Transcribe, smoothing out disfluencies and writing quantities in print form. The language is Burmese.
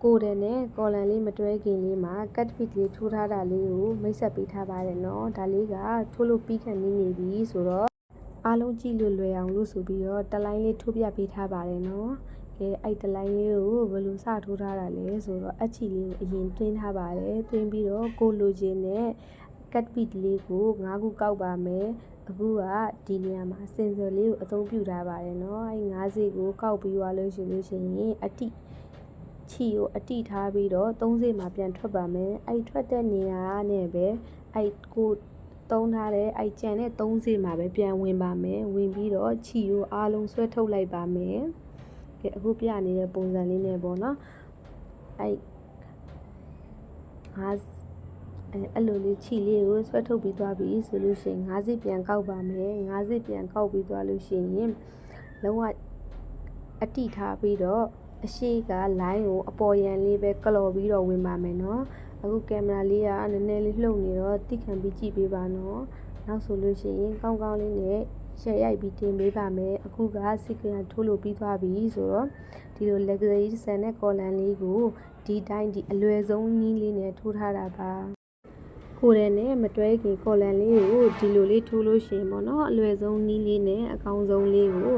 ကိုတယ်နဲ့ကော်လန်လေးမတွဲခင်လေးမှာကတ်ဖစ်လေးထိုးထားတာလေးကိုမိတ်ဆက်ပေးထားပါတယ်နော်ဒါလေးကထိုးလို့ပြီးခံနေပြီဆိုတော့အားလုံးကြည့်လို့လွယ်အောင်လို့ဆိုပြီးတော့တလိုင်းလေးထိုးပြပေးထားပါတယ်နော်ကဲအဲ့တလိုင်းလေးကိုဘယ်လိုစထိုးထားတာလဲဆိုတော့အချီလေးကိုအရင်တွင်းထားပါတယ်တွင်းပြီးတော့ကိုလိုချင်တဲ့ကတ်ဖစ်လေးကို9ခုကောက်ပါမယ်အခုကဒီနေရာမှာစင်ဆာလေးကိုအသုံးပြုထားပါတယ်နော်အဲ့9စိကိုကောက်ပြီးသွားလို့ရှိရင်အတိချီကိုအတိထားပြီးတော့3စိမှာပြန်ထွက်ပါမယ်အဲ့ထွက်တဲ့နေရာနဲ့ပဲအဲ့ကိုသုံးထားတဲ့အဲ့ကြံတဲ့3စိမှာပဲပြန်ဝင်ပါမယ်ဝင်ပြီးတော့ချီကိုအားလုံးဆွဲထုတ်လိုက်ပါမယ်ကဲအခုပြနေတဲ့ပုံစံလေးနဲ့ပေါ့နော်အဲ့အဲ့လိုလေးချီလေးကိုဆွဲထုတ်ပြီးသွားပြီဆိုလို့ရှိရင်9စိပြန်ကောက်ပါမယ်9စိပြန်ကောက်ပြီးသွားလို့ရှိရင်လုံးဝအတိထားပြီးတော့အရှိက line ကိုအပေါ်ရန်လေးပဲကလော်ပြီးတော့ဝင်ပါမယ်နော်အခုကင်မရာလေးကနည်းနည်းလေးလှုပ်နေတော့တိခံပြီးကြည့်ပေးပါနော်နောက်ဆိုလို့ရှိရင်ကောင်းကောင်းလေးနဲ့ရှယ်ရိုက်ပြီးတင်ပေးပါမယ်အခုကစီကွန်ထိုးလို့ပြီးသွားပြီဆိုတော့ဒီလို luxury ဆန်တဲ့ကော်လန်လေးကိုဒီတိုင်းဒီအလွယ်ဆုံးနည်းလေးနဲ့ထိုးထားတာပါကိုတယ်နဲ့မတွဲခင်ကော်လန်လေးကိုဒီလိုလေးထိုးလို့ရှိရင်ပေါ့နော်အလွယ်ဆုံးနည်းလေးနဲ့အကောင်းဆုံးလေးကို